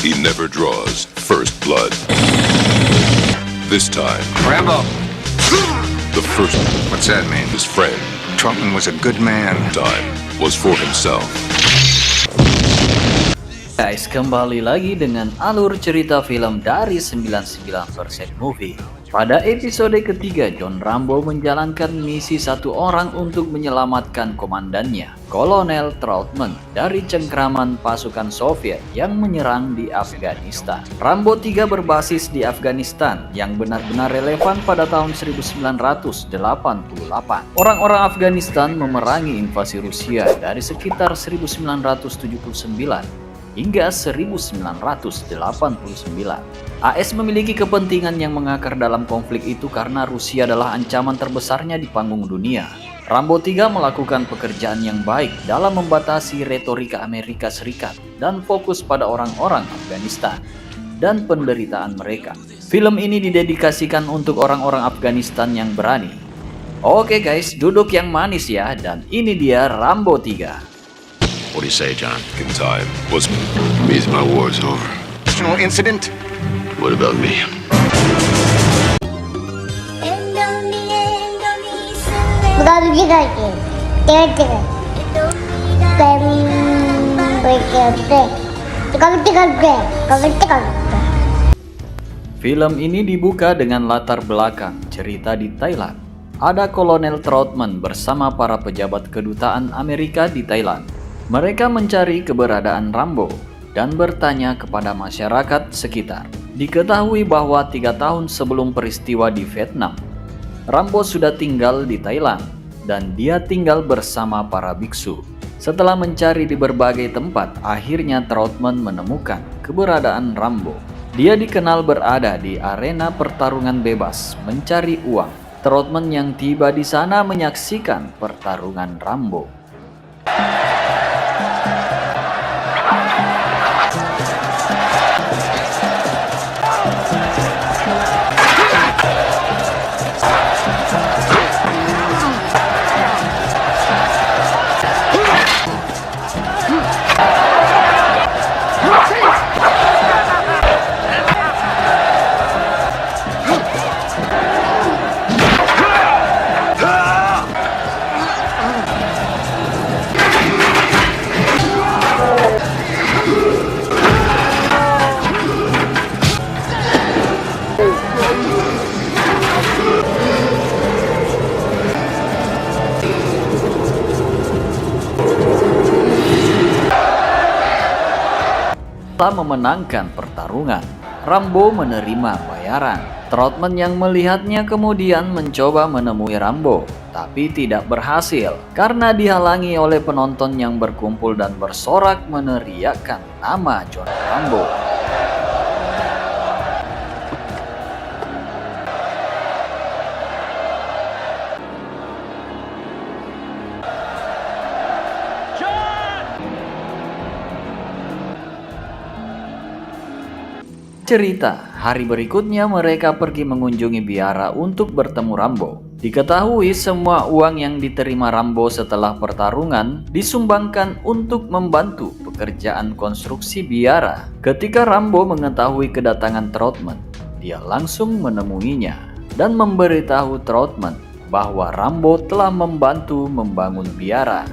He never draws first blood. This time, Rambo! the first What's that mean? his friend Trotman was a good man. time was for himself. Guys, kembali lagi dengan alur cerita film dari 99% Movie. Pada episode ketiga, John Rambo menjalankan misi satu orang untuk menyelamatkan komandannya, Kolonel Trautman, dari cengkraman pasukan Soviet yang menyerang di Afghanistan. Rambo 3 berbasis di Afghanistan yang benar-benar relevan pada tahun 1988. Orang-orang Afghanistan memerangi invasi Rusia dari sekitar 1979 hingga 1989. AS memiliki kepentingan yang mengakar dalam konflik itu karena Rusia adalah ancaman terbesarnya di panggung dunia. Rambo 3 melakukan pekerjaan yang baik dalam membatasi retorika Amerika Serikat dan fokus pada orang-orang Afghanistan dan penderitaan mereka. Film ini didedikasikan untuk orang-orang Afghanistan yang berani. Oke guys, duduk yang manis ya, dan ini dia Rambo 3. What do you say, John? In time was Means my war's over. National incident? What about me? Gabi lagi, tiga, Film ini dibuka dengan latar belakang cerita di Thailand. Ada Kolonel Trautman bersama para pejabat kedutaan Amerika di Thailand. Mereka mencari keberadaan Rambo dan bertanya kepada masyarakat sekitar. Diketahui bahwa 3 tahun sebelum peristiwa di Vietnam, Rambo sudah tinggal di Thailand dan dia tinggal bersama para biksu. Setelah mencari di berbagai tempat, akhirnya Trautman menemukan keberadaan Rambo. Dia dikenal berada di arena pertarungan bebas mencari uang. Trautman yang tiba di sana menyaksikan pertarungan Rambo. Setelah memenangkan pertarungan, Rambo menerima bayaran. Trautman yang melihatnya kemudian mencoba menemui Rambo, tapi tidak berhasil karena dihalangi oleh penonton yang berkumpul dan bersorak meneriakkan nama John Rambo. Cerita, hari berikutnya mereka pergi mengunjungi biara untuk bertemu Rambo. Diketahui semua uang yang diterima Rambo setelah pertarungan disumbangkan untuk membantu pekerjaan konstruksi biara. Ketika Rambo mengetahui kedatangan Trautman, dia langsung menemuinya dan memberitahu Trautman bahwa Rambo telah membantu membangun biara.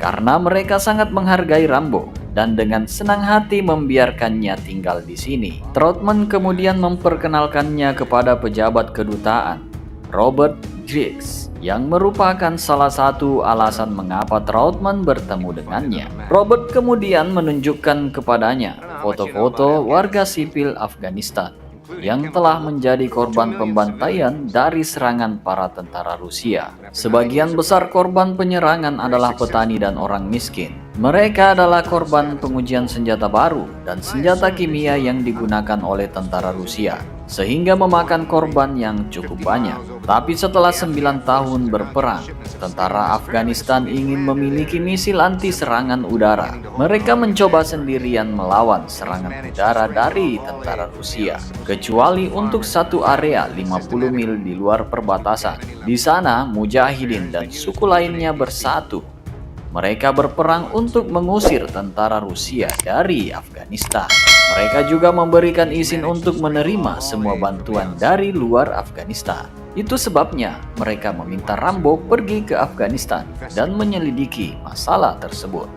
Karena mereka sangat menghargai Rambo dan dengan senang hati membiarkannya tinggal di sini. Trautman kemudian memperkenalkannya kepada pejabat kedutaan, Robert Griggs, yang merupakan salah satu alasan mengapa Trautman bertemu dengannya. Robert kemudian menunjukkan kepadanya foto-foto warga sipil Afghanistan yang telah menjadi korban pembantaian dari serangan para tentara Rusia. Sebagian besar korban penyerangan adalah petani dan orang miskin. Mereka adalah korban pengujian senjata baru dan senjata kimia yang digunakan oleh tentara Rusia, sehingga memakan korban yang cukup banyak. Tapi setelah 9 tahun berperang, tentara Afghanistan ingin memiliki misil anti serangan udara. Mereka mencoba sendirian melawan serangan udara dari tentara Rusia, kecuali untuk satu area 50 mil di luar perbatasan. Di sana, Mujahidin dan suku lainnya bersatu. Mereka berperang untuk mengusir tentara Rusia dari Afghanistan. Mereka juga memberikan izin untuk menerima semua bantuan dari luar Afghanistan. Itu sebabnya mereka meminta Rambo pergi ke Afghanistan dan menyelidiki masalah tersebut.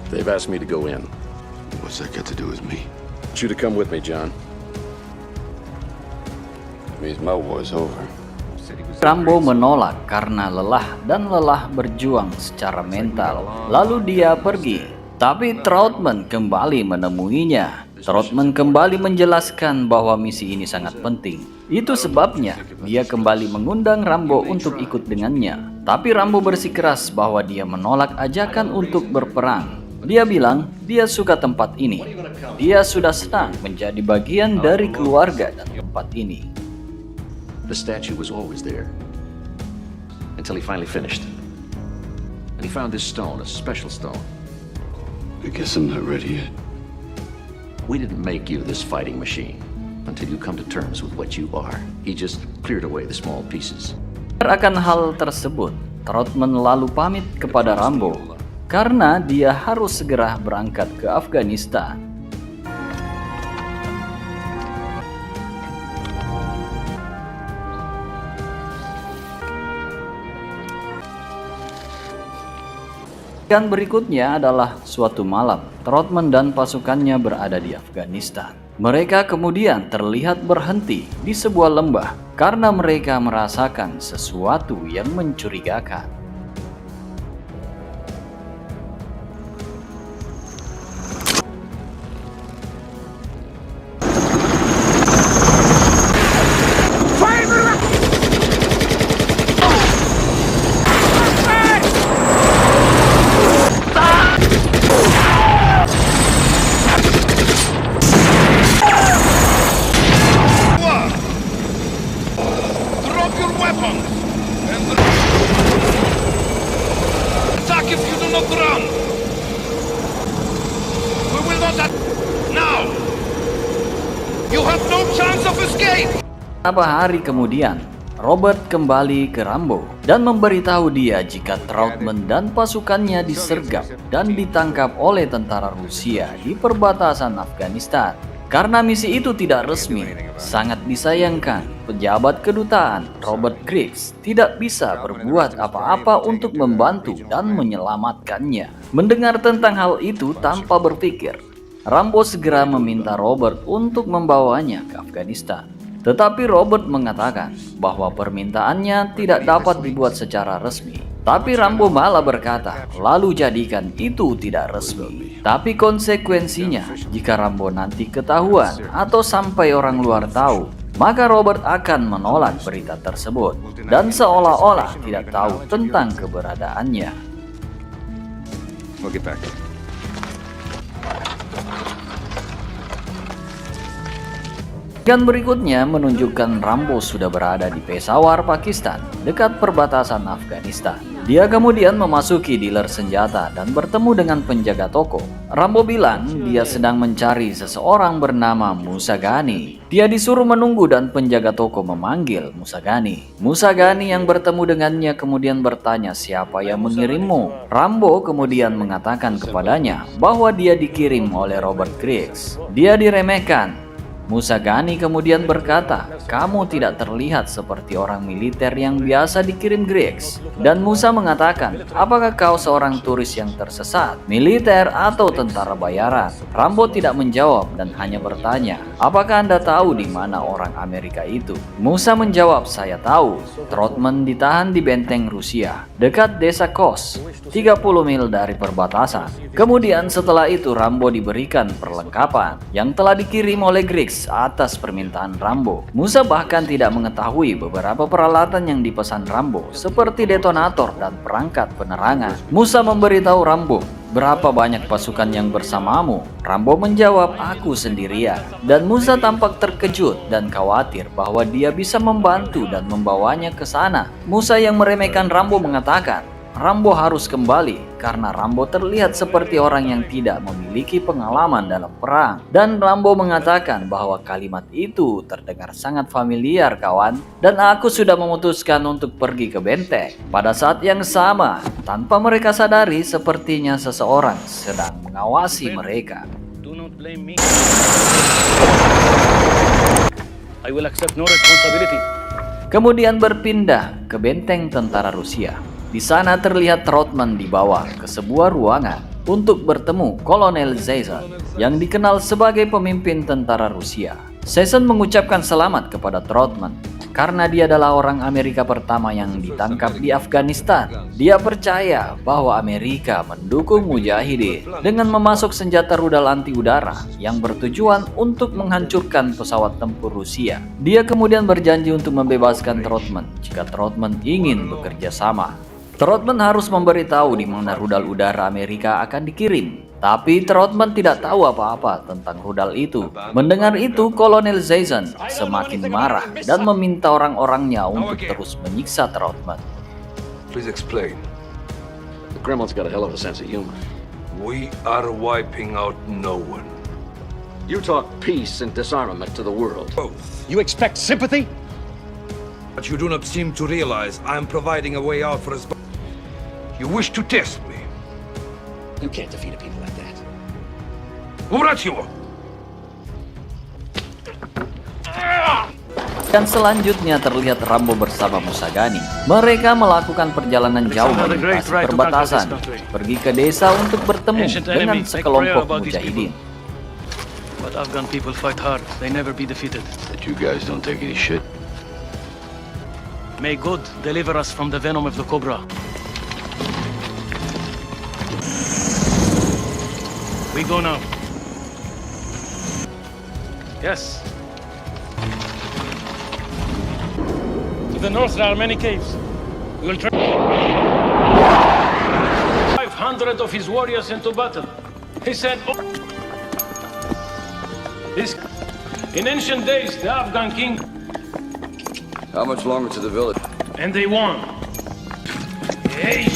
They've asked me to go in. What's that got to do with me? I want you to come with me, John. It means my war's over. Rambo menolak karena lelah dan lelah berjuang secara mental. Lalu dia pergi. Tapi Troutman kembali menemuinya. Troutman kembali menjelaskan bahwa misi ini sangat penting. Itu sebabnya dia kembali mengundang Rambo untuk ikut dengannya. Tapi Rambo bersikeras bahwa dia menolak ajakan untuk berperang. Dia bilang dia suka tempat ini. Dia sudah senang menjadi bagian dari keluarga dan tempat ini. The statue was always there, until he finally finished. And he found this stone, a special stone. I guess I'm not ready yet. We didn't make you this fighting machine until you come to terms with what you are. He just cleared away the small pieces. Akan hal tersebut, Troutman lalu pamit kepada Rambo karena dia harus segera berangkat ke Afghanistan. Dan berikutnya adalah suatu malam, Troutman dan pasukannya berada di Afghanistan. Mereka kemudian terlihat berhenti di sebuah lembah karena mereka merasakan sesuatu yang mencurigakan. Beberapa hari kemudian, Robert kembali ke Rambo dan memberitahu dia jika Troutman dan pasukannya disergap dan ditangkap oleh tentara Rusia di perbatasan Afghanistan. Karena misi itu tidak resmi, sangat disayangkan pejabat kedutaan Robert Griggs tidak bisa berbuat apa-apa untuk membantu dan menyelamatkannya. Mendengar tentang hal itu tanpa berpikir, Rambo segera meminta Robert untuk membawanya ke Afghanistan. Tetapi Robert mengatakan bahwa permintaannya tidak dapat dibuat secara resmi. Tapi Rambo malah berkata, lalu jadikan itu tidak resmi. Tapi konsekuensinya, jika Rambo nanti ketahuan atau sampai orang luar tahu, maka Robert akan menolak berita tersebut dan seolah-olah tidak tahu tentang keberadaannya. We'll get back. Dan berikutnya menunjukkan Rambo sudah berada di Peshawar, Pakistan, dekat perbatasan Afghanistan. Dia kemudian memasuki dealer senjata dan bertemu dengan penjaga toko. Rambo bilang dia sedang mencari seseorang bernama Musa Ghani. Dia disuruh menunggu dan penjaga toko memanggil Musa Ghani. Musa Ghani yang bertemu dengannya kemudian bertanya siapa yang mengirimmu. Rambo kemudian mengatakan kepadanya bahwa dia dikirim oleh Robert Griggs. Dia diremehkan. Musa Ghani kemudian berkata, kamu tidak terlihat seperti orang militer yang biasa dikirim Griggs. Dan Musa mengatakan, apakah kau seorang turis yang tersesat, militer atau tentara bayaran? Rambo tidak menjawab dan hanya bertanya, apakah Anda tahu di mana orang Amerika itu? Musa menjawab, saya tahu. Troutman ditahan di benteng Rusia, dekat desa Kos, 30 mil dari perbatasan. Kemudian setelah itu Rambo diberikan perlengkapan yang telah dikirim oleh Griggs atas permintaan Rambo. Musa bahkan tidak mengetahui beberapa peralatan yang dipesan Rambo seperti detonator dan perangkat penerangan. Musa memberitahu Rambo, berapa banyak pasukan yang bersamamu? Rambo menjawab, aku sendirian. Dan Musa tampak terkejut dan khawatir bahwa dia bisa membantu dan membawanya ke sana. Musa yang meremehkan Rambo mengatakan, Rambo harus kembali karena Rambo terlihat seperti orang yang tidak memiliki pengalaman dalam perang. Dan Rambo mengatakan bahwa kalimat itu terdengar sangat familiar kawan. Dan aku sudah memutuskan untuk pergi ke benteng. Pada saat yang sama, tanpa mereka sadari sepertinya seseorang sedang mengawasi mereka. Do not blame me. I will accept no responsibility. Kemudian berpindah ke benteng tentara Rusia. Di sana terlihat Trautmann dibawa ke sebuah ruangan untuk bertemu Kolonel Zaysan yang dikenal sebagai pemimpin tentara Rusia. Zaysan mengucapkan selamat kepada Trautmann karena dia adalah orang Amerika pertama yang ditangkap di Afghanistan. Dia percaya bahwa Amerika mendukung mujahidin dengan memasuk senjata rudal anti udara yang bertujuan untuk menghancurkan pesawat tempur Rusia. Dia kemudian berjanji untuk membebaskan Trautmann jika Trautmann ingin bekerja sama. Trautmann harus memberitahu di mana rudal udara Amerika akan dikirim. Tapi Trautmann tidak tahu apa-apa tentang rudal itu. Mendengar itu, Kolonel Zaysan semakin marah dan meminta orang-orangnya untuk terus menyiksa Trautmann. Please explain. The Kremlin's got a hell of a sense of humor. We are wiping out no one. You talk peace and disarmament to the world. Both. You expect sympathy? But you do not seem to realize I am providing a way out for us. You wish to test me. You can't defeat a people like that. Ubrativo! Dan selanjutnya terlihat Rambo bersama Musagani. Mereka melakukan perjalanan jauh melintasi perbatasan, pergi ke desa untuk bertemu dengan sekelompok mujahidin. But Afghan people fight hard. They never be defeated. That you guys don't take any shit. May God deliver us from the venom of the cobra. We go now. Yes. To the north there are many caves. We will try 500 of his warriors into battle. He said, oh. This in ancient days the Afghan king. How much longer to the village? And they won. Hey.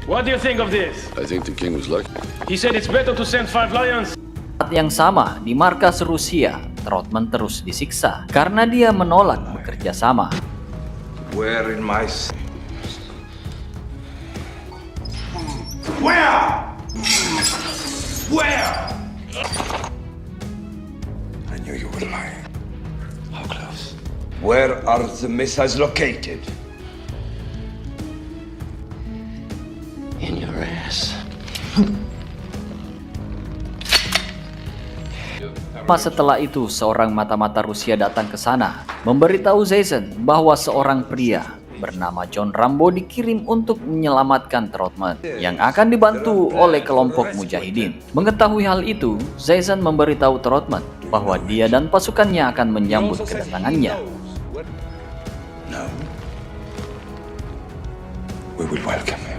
What do you think of this? I think the king was lucky. He said it's better to send 5 lions. Saat yang sama, di markas Rusia, Trautmann terus disiksa karena dia menolak bekerja sama. Where in my... Where? I knew you were lying. How close? Where are the missiles located? In your ass. Setelah itu, seorang mata-mata Rusia datang ke sana, memberitahu Zaysan bahwa seorang pria bernama John Rambo dikirim untuk menyelamatkan Trautmann yang akan dibantu oleh kelompok mujahidin. Mengetahui hal itu, Zaysan memberitahu Trautmann bahwa dia dan pasukannya akan menyambut kedatangannya. No. We will welcome him.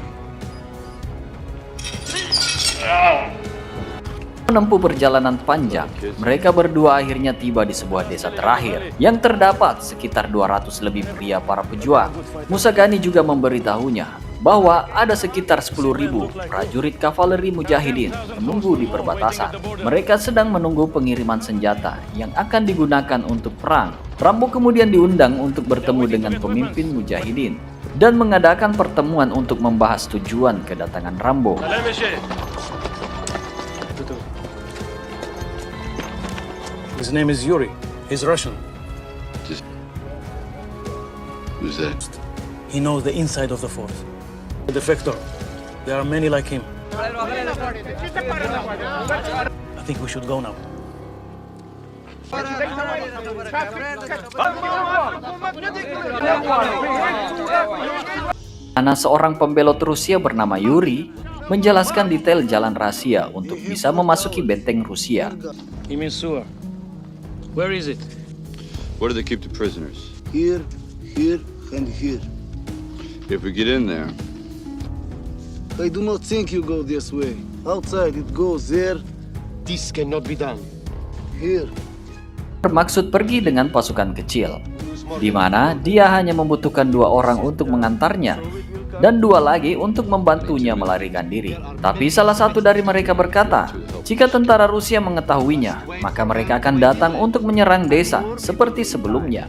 Menempuh perjalanan panjang, mereka berdua akhirnya tiba di sebuah desa terakhir yang terdapat sekitar 200 lebih pria para pejuang. Musagani juga memberitahunya bahwa ada sekitar 10.000 prajurit kavaleri mujahidin menunggu di perbatasan. Mereka sedang menunggu pengiriman senjata yang akan digunakan untuk perang. Rambo kemudian diundang untuk bertemu dengan pemimpin mujahidin dan mengadakan pertemuan untuk membahas tujuan kedatangan Rambo. His name is Yuri. He's Russian. Who's that? He knows the inside of the force. The defector. There are many like him. I think we should go now. Karena seorang pembelot Rusia bernama Yuri menjelaskan detail jalan rahasia untuk bisa memasuki benteng Rusia. He means sewer. Where is it? Where do they keep the prisoners? Here, and here. If we get in there, I do not think you go this way. Outside it goes there. This cannot be done. Here. Bermaksud pergi dengan pasukan kecil, di mana dia hanya membutuhkan 2 orang untuk mengantarnya dan 2 lagi untuk membantunya melarikan diri. Tapi salah satu dari mereka berkata, jika tentara Rusia mengetahuinya, maka mereka akan datang untuk menyerang desa seperti sebelumnya,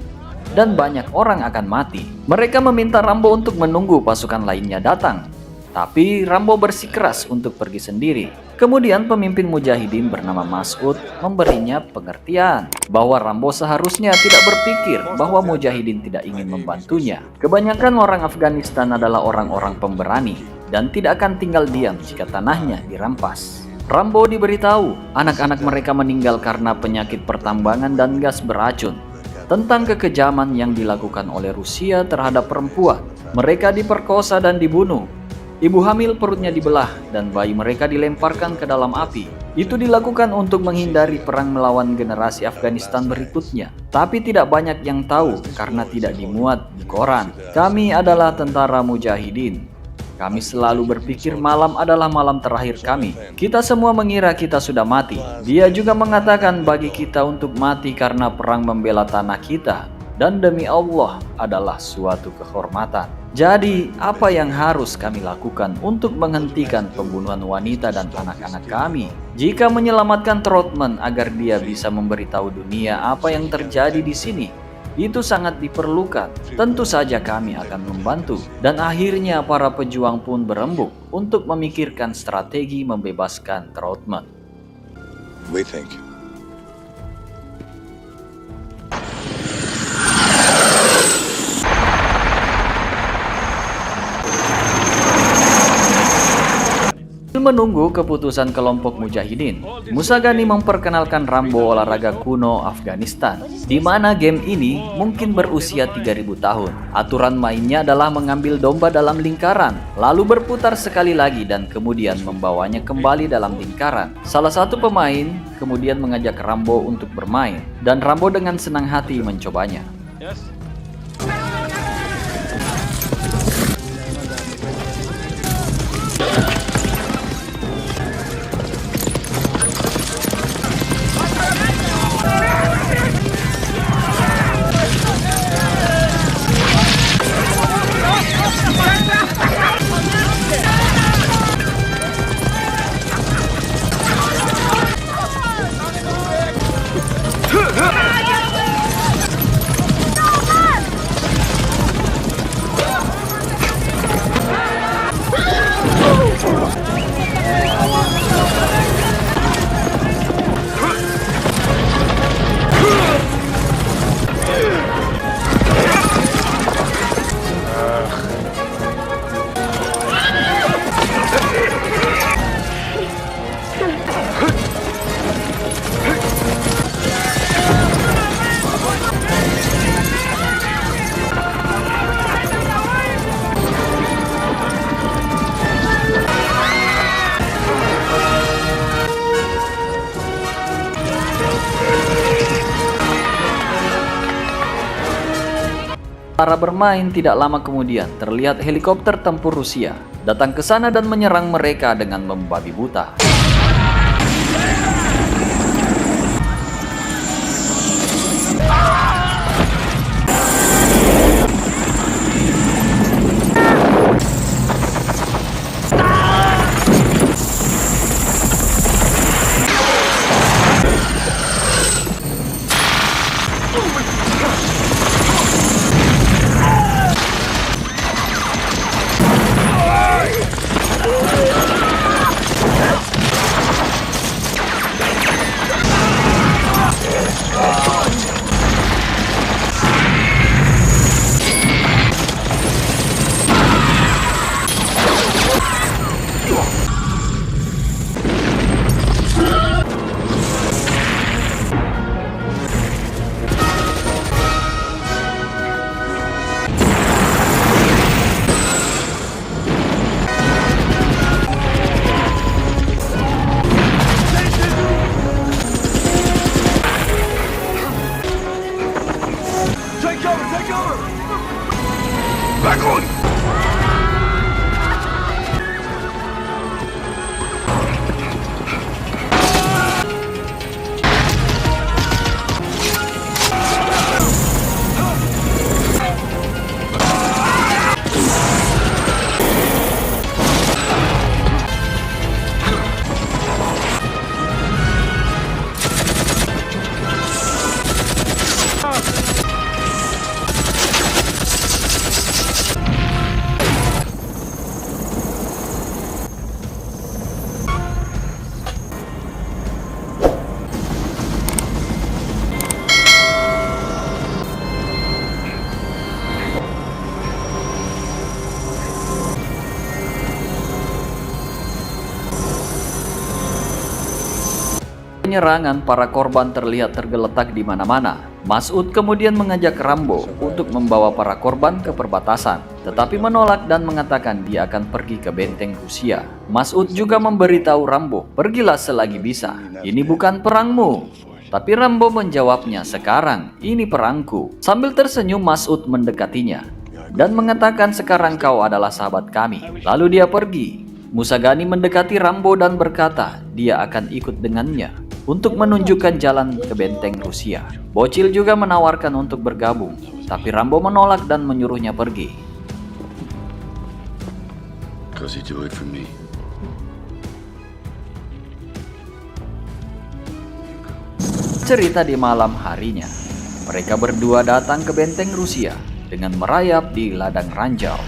dan banyak orang akan mati. Mereka meminta Rambo untuk menunggu pasukan lainnya datang, tapi Rambo bersikeras untuk pergi sendiri. Kemudian pemimpin mujahidin bernama Mas'ud memberinya pengertian bahwa Rambo seharusnya tidak berpikir bahwa mujahidin tidak ingin membantunya. Kebanyakan orang Afghanistan adalah orang-orang pemberani dan tidak akan tinggal diam jika tanahnya dirampas. Rambo diberitahu anak-anak mereka meninggal karena penyakit pertambangan dan gas beracun. Tentang kekejaman yang dilakukan oleh Rusia terhadap perempuan, mereka diperkosa dan dibunuh. Ibu hamil perutnya dibelah dan bayi mereka dilemparkan ke dalam api. Itu dilakukan untuk menghindari perang melawan generasi Afghanistan berikutnya. Tapi tidak banyak yang tahu karena tidak dimuat di koran. Kami adalah tentara mujahidin. Kami selalu berpikir malam adalah malam terakhir kami. Kita semua mengira kita sudah mati. Dia juga mengatakan bagi kita untuk mati karena perang membela tanah kita. Dan demi Allah adalah suatu kehormatan. Jadi, apa yang harus kami lakukan untuk menghentikan pembunuhan wanita dan anak-anak kami? Jika menyelamatkan Trotman agar dia bisa memberitahu dunia apa yang terjadi di sini, itu sangat diperlukan. Tentu saja kami akan membantu. Dan akhirnya para pejuang pun berembuk untuk memikirkan strategi membebaskan Trotman. We think. Menunggu keputusan kelompok mujahidin, Musa Ghani memperkenalkan Rambo olahraga kuno Afghanistan, di mana game ini mungkin berusia 3000 tahun. Aturan mainnya adalah mengambil domba dalam lingkaran, lalu berputar sekali lagi dan kemudian membawanya kembali dalam lingkaran. Salah satu pemain kemudian mengajak Rambo untuk bermain, dan Rambo dengan senang hati mencobanya. Para bermain tidak lama kemudian terlihat helikopter tempur Rusia datang ke sana dan menyerang mereka dengan membabi buta. penyerangan, para korban terlihat tergeletak di mana-mana. Mas'ud kemudian mengajak Rambo untuk membawa para korban ke perbatasan, tetapi menolak dan mengatakan dia akan pergi ke benteng Rusia. Mas'ud juga memberitahu Rambo, "Pergilah selagi bisa, ini bukan perangmu." Tapi Rambo menjawabnya, "Sekarang ini perangku." Sambil tersenyum, Mas'ud mendekatinya dan mengatakan, "Sekarang kau adalah sahabat kami." Lalu dia pergi. Musagani mendekati Rambo dan berkata dia akan ikut dengannya untuk menunjukkan jalan ke benteng Rusia. Bocil juga menawarkan untuk bergabung, tapi Rambo menolak dan menyuruhnya pergi. Because he do it for me. Cerita di malam harinya, mereka berdua datang ke benteng Rusia dengan merayap di ladang ranjau.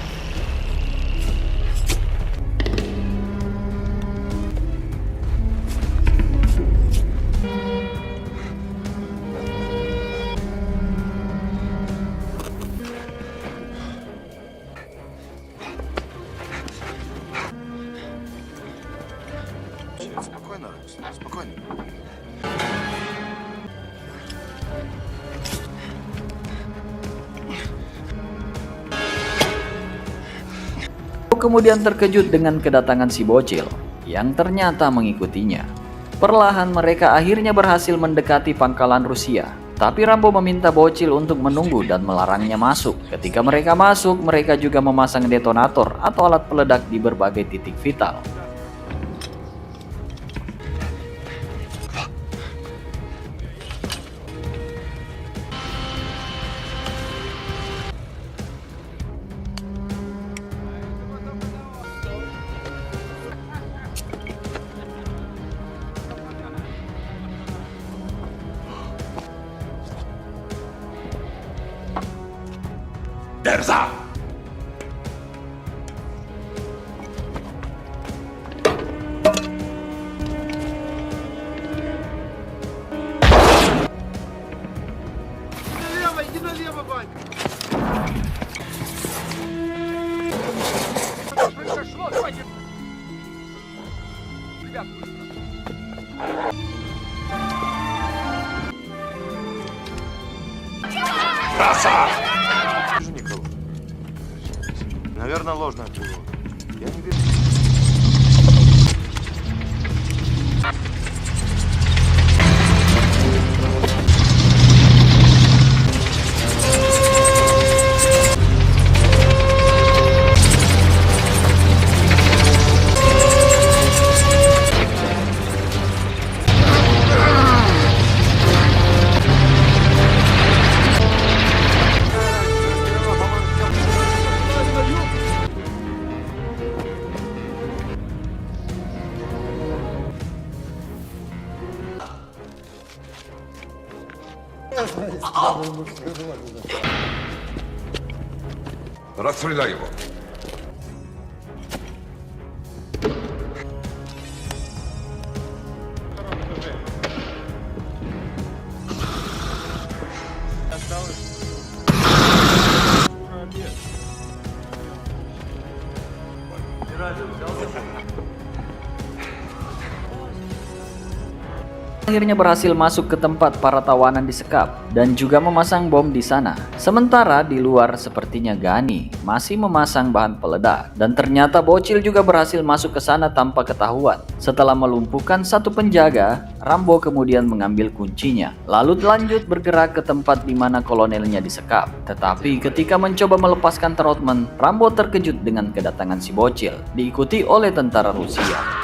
Kemudian terkejut dengan kedatangan si bocil yang ternyata mengikutinya. Perlahan mereka akhirnya berhasil mendekati pangkalan Rusia. Tapi Rambo meminta bocil untuk menunggu dan melarangnya masuk. Ketika mereka masuk, mereka juga memasang detonator atau alat peledak di berbagai titik vital. Наверное, ложное было. Я не вижу. Расстреляй его. Akhirnya berhasil masuk ke tempat para tawanan disekap dan juga memasang bom di sana. Sementara di luar sepertinya Gani masih memasang bahan peledak dan ternyata bocil juga berhasil masuk ke sana tanpa ketahuan. Setelah melumpuhkan satu penjaga, Rambo kemudian mengambil kuncinya lalu lanjut bergerak ke tempat di mana kolonelnya disekap. Tetapi ketika mencoba melepaskan Trautmann, Rambo terkejut dengan kedatangan si bocil diikuti oleh tentara Rusia.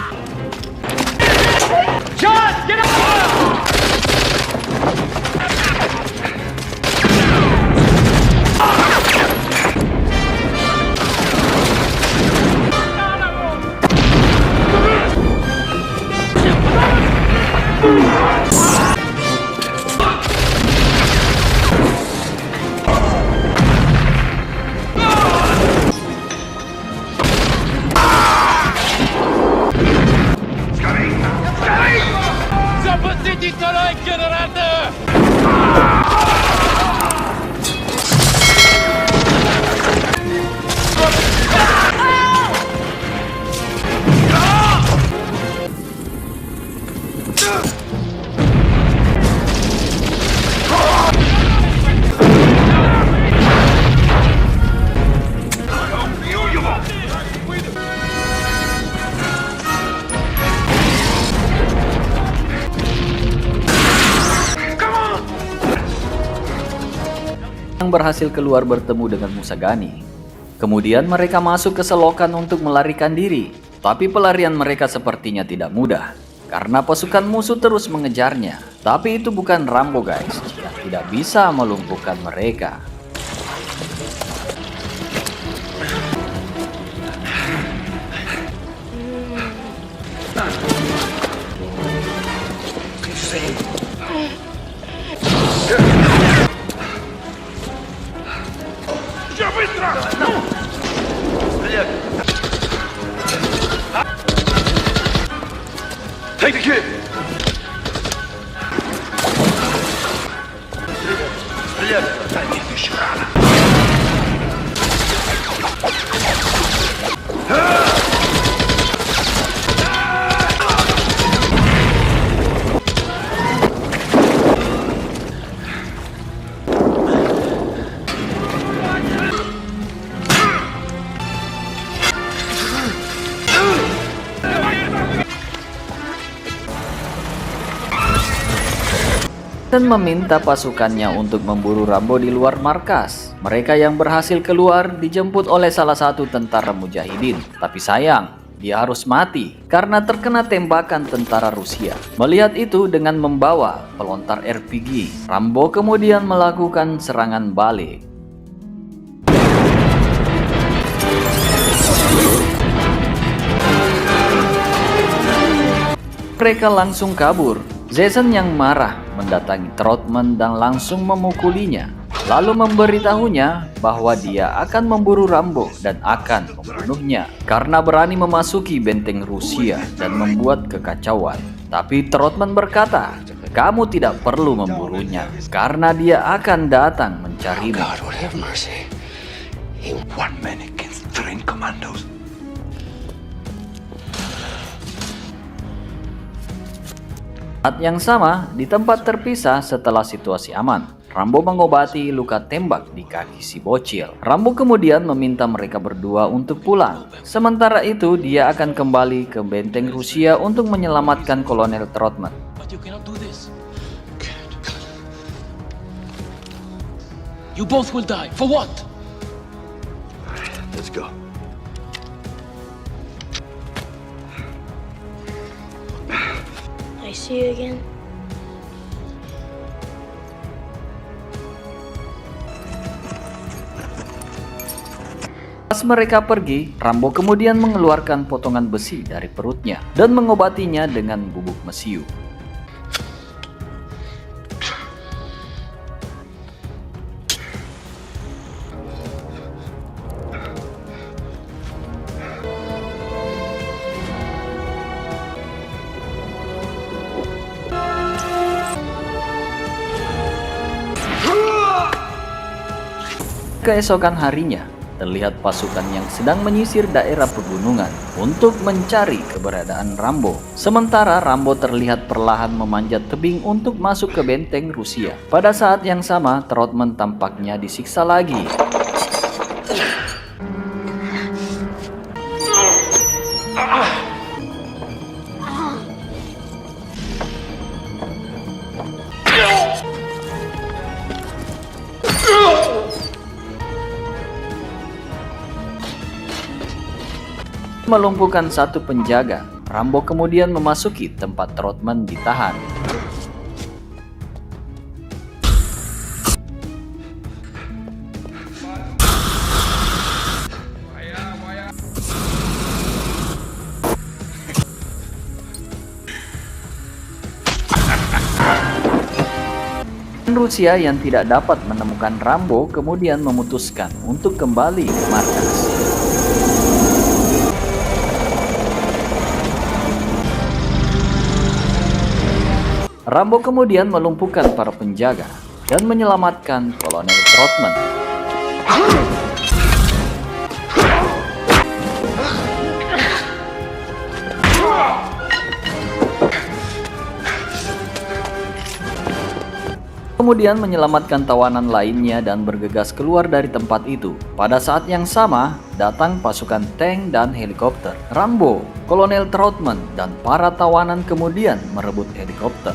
yang berhasil keluar bertemu dengan Musagani. Kemudian mereka masuk ke selokan untuk melarikan diri, tapi pelarian mereka sepertinya tidak mudah karena pasukan musuh terus mengejarnya. Tapi itu bukan Rambo guys, yang tidak bisa melumpuhkan mereka. Take the kid! Dan meminta pasukannya untuk memburu Rambo di luar markas. Mereka yang berhasil keluar dijemput oleh salah satu tentara mujahidin. Tapi sayang, dia harus mati karena terkena tembakan tentara Rusia. Melihat itu, dengan membawa pelontar RPG, Rambo kemudian melakukan serangan balik. Mereka langsung kabur. Jason yang marah mendatangi Trotman dan langsung memukulinya, lalu memberitahunya bahwa dia akan memburu Rambo dan akan membunuhnya karena berani memasuki benteng Rusia dan membuat kekacauan. Tapi Trotman berkata, kamu tidak perlu memburunya karena dia akan datang mencarimu. God would have mercy. One man against trained commandos. Saat yang sama, di tempat terpisah setelah situasi aman, Rambo mengobati luka tembak di kaki si bocil. Rambo kemudian meminta mereka berdua untuk pulang. Sementara itu, dia akan kembali ke benteng Rusia untuk menyelamatkan Kolonel Trotman. But you cannot do this. You both will die. For what? Let's go. I see you again. Pas mereka pergi, Rambo kemudian mengeluarkan potongan besi dari perutnya dan mengobatinya dengan bubuk mesiu. Keesokan harinya, terlihat pasukan yang sedang menyisir daerah pegunungan untuk mencari keberadaan Rambo. Sementara Rambo terlihat perlahan memanjat tebing untuk masuk ke benteng Rusia. Pada saat yang sama, Trotman tampaknya disiksa lagi. Melumpuhkan satu penjaga, Rambo kemudian memasuki tempat Trotman ditahan. Rusia yang tidak dapat menemukan Rambo kemudian memutuskan untuk kembali ke markas. Rambo kemudian melumpuhkan para penjaga dan menyelamatkan Kolonel Trotman. Kemudian menyelamatkan tawanan lainnya dan bergegas keluar dari tempat itu. Pada saat yang sama, datang pasukan tank dan helikopter. Rambo, Kolonel Trotman, dan para tawanan kemudian merebut helikopter.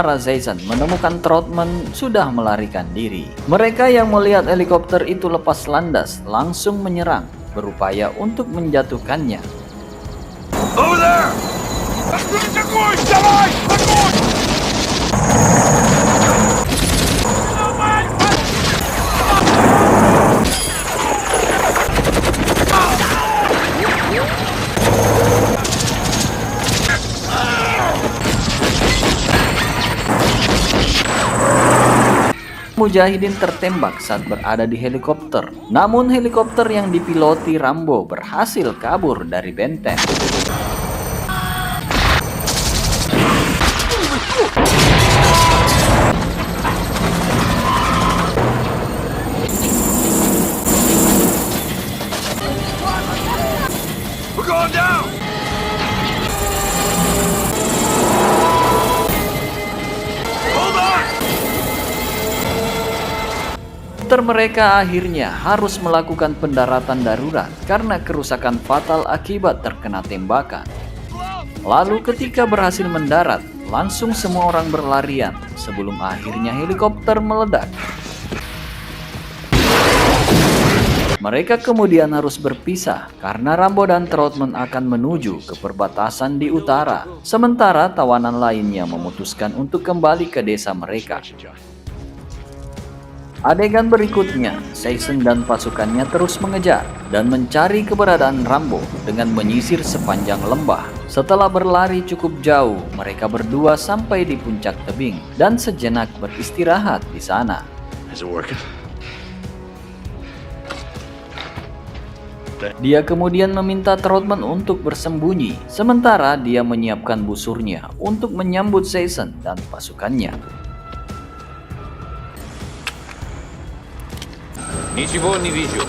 Sementara Jason menemukan Troutman sudah melarikan diri. Mereka yang melihat helikopter itu lepas landas langsung menyerang, berupaya untuk menjatuhkannya. Over there! Огонь! Давай! Огонь! Mujahidin tertembak saat berada di helikopter. Namun helikopter yang dipiloti Rambo berhasil kabur dari benteng. We're going down! Hold on! Mereka akhirnya harus melakukan pendaratan darurat karena kerusakan fatal akibat terkena tembakan. Lalu ketika berhasil mendarat, langsung semua orang berlarian sebelum akhirnya helikopter meledak. Mereka kemudian harus berpisah karena Rambo dan Troutman akan menuju ke perbatasan di utara, sementara tawanan lainnya memutuskan untuk kembali ke desa mereka. Adegan berikutnya, Jason dan pasukannya terus mengejar dan mencari keberadaan Rambo dengan menyisir sepanjang lembah. Setelah berlari cukup jauh, mereka berdua sampai di puncak tebing dan sejenak beristirahat di sana. Is it working? Dia kemudian meminta Troutman untuk bersembunyi, sementara dia menyiapkan busurnya untuk menyambut Jason dan pasukannya. Ничего не вижу.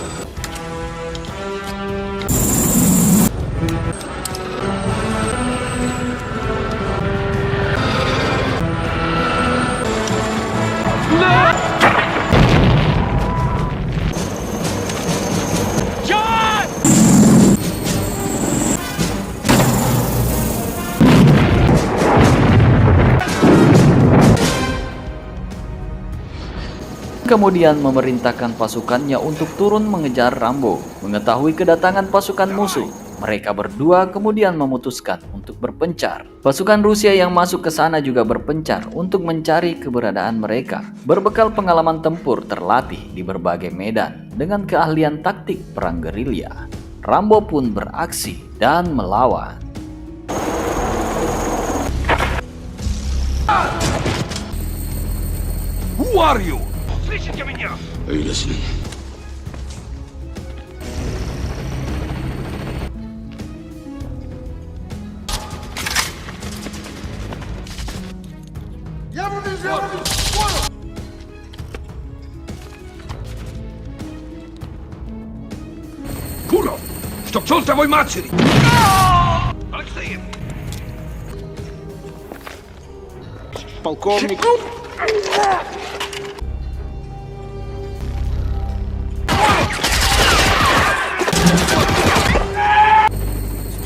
Kemudian memerintahkan pasukannya untuk turun mengejar Rambo. Mengetahui kedatangan pasukan musuh, mereka berdua kemudian memutuskan untuk berpencar. Pasukan Rusia yang masuk ke sana juga berpencar untuk mencari keberadaan mereka. Berbekal pengalaman tempur terlatih di berbagai medan dengan keahlian taktik perang gerilya, Rambo pun beraksi dan melawan. Who are you? Слышите меня? Are you listening? Куров! Чтоб чертовой матери! Алексеев! Полковник.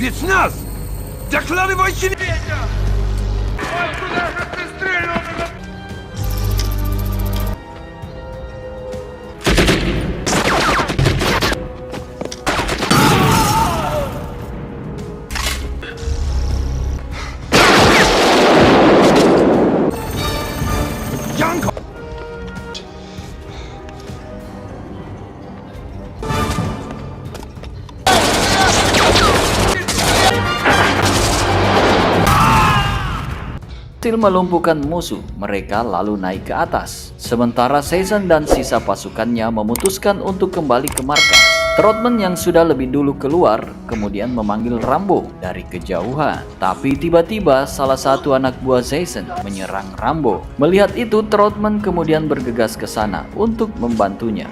Спецназ! Докладывайте меня! Янко! Berhasil melumpuhkan musuh, mereka lalu naik ke atas. Sementara Jason dan sisa pasukannya memutuskan untuk kembali ke markas. Troutman yang sudah lebih dulu keluar, kemudian memanggil Rambo dari kejauhan. Tapi tiba-tiba salah satu anak buah Jason menyerang Rambo. Melihat itu, Troutman kemudian bergegas ke sana untuk membantunya.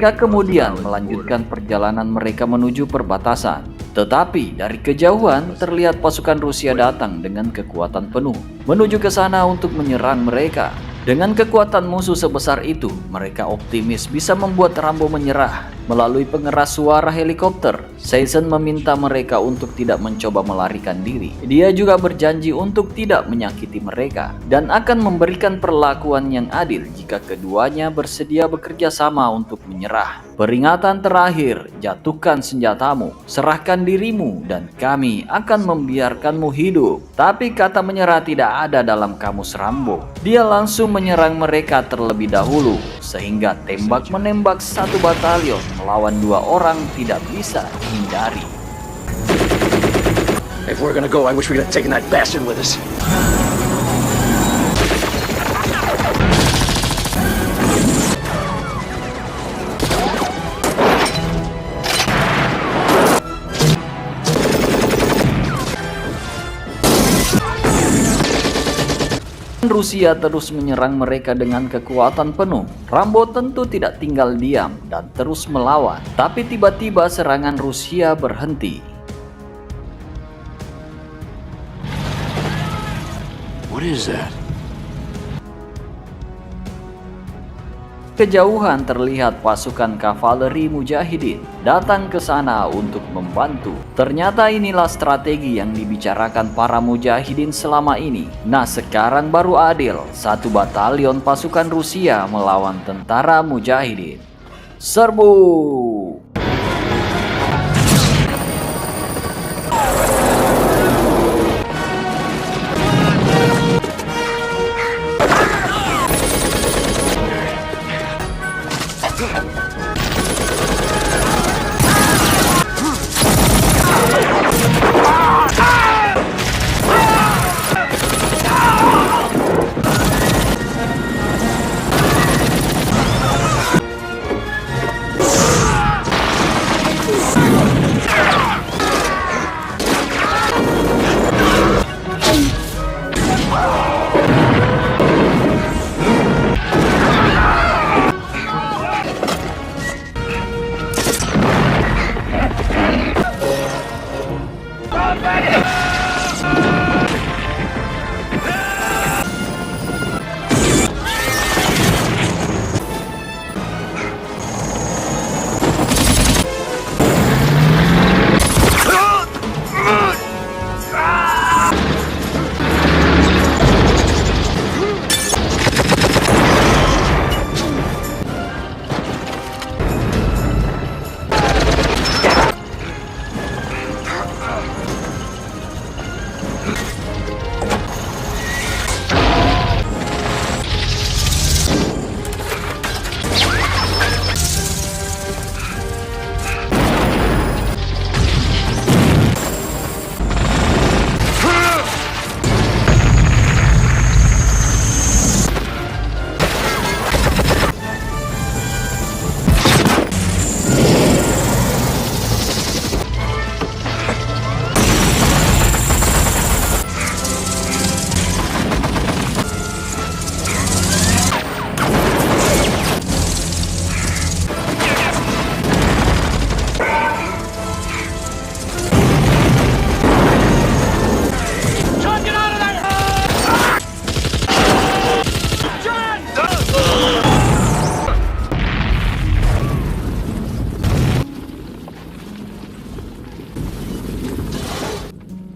Mereka kemudian melanjutkan perjalanan mereka menuju perbatasan. Tetapi dari kejauhan terlihat pasukan Rusia datang dengan kekuatan penuh menuju ke sana untuk menyerang mereka. Dengan kekuatan musuh sebesar itu, mereka optimis bisa membuat Rambo menyerah. Melalui pengeras suara helikopter, Season meminta mereka untuk tidak mencoba melarikan diri. Dia juga berjanji untuk tidak menyakiti mereka dan akan memberikan perlakuan yang adil jika keduanya bersedia bekerja sama untuk menyerah. Peringatan terakhir, jatuhkan senjatamu, serahkan dirimu, dan kami akan membiarkanmu hidup. Tapi kata menyerah tidak ada dalam kamus Rambo. Dia langsung menyerang mereka terlebih dahulu, sehingga tembak-menembak satu batalion melawan 2 orang tidak bisa dihindari. If we're gonna go, I wish we could have taken that bastard with us. Rusia terus menyerang mereka dengan kekuatan penuh. Rambo tentu tidak tinggal diam dan terus melawan. Tapi tiba-tiba serangan Rusia berhenti. What is that? Kejauhan terlihat pasukan kavaleri Mujahidin datang ke sana untuk membantu. Ternyata inilah strategi yang dibicarakan para Mujahidin selama ini. Nah, sekarang baru adil. 1 batalion pasukan Rusia melawan tentara Mujahidin. Serbu!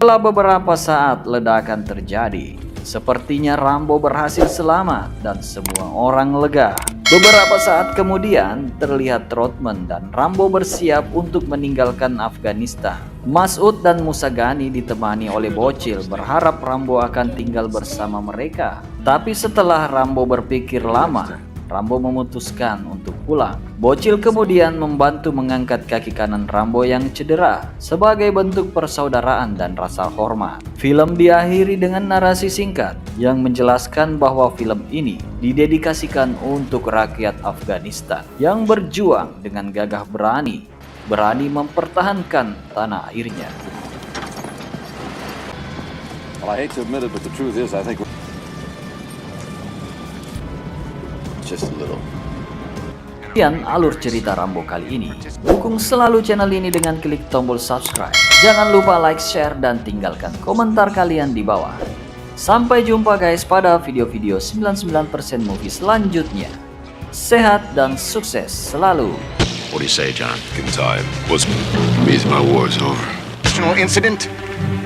Setelah beberapa saat ledakan terjadi, sepertinya Rambo berhasil selamat dan semua orang lega. Beberapa saat kemudian terlihat Trotman dan Rambo bersiap untuk meninggalkan Afghanistan. Mas'ud dan Musagani ditemani oleh Bocil berharap Rambo akan tinggal bersama mereka. Tapi setelah Rambo berpikir lama, Rambo memutuskan untuk pulang. Bocil kemudian membantu mengangkat kaki kanan Rambo yang cedera sebagai bentuk persaudaraan dan rasa hormat. Film diakhiri dengan narasi singkat yang menjelaskan bahwa film ini didedikasikan untuk rakyat Afghanistan yang berjuang dengan gagah berani mempertahankan tanah airnya. Well, I hate to admit it, but the truth is I think Just a little. Sekian alur cerita Rambo kali ini. Dukung selalu channel ini dengan klik tombol subscribe. Jangan lupa like, share, dan tinggalkan komentar kalian di bawah. Sampai jumpa guys pada video-video 99% movie selanjutnya. Sehat dan sukses selalu. What do you say, John? In time was means my war's over. Incident?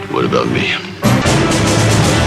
What about me?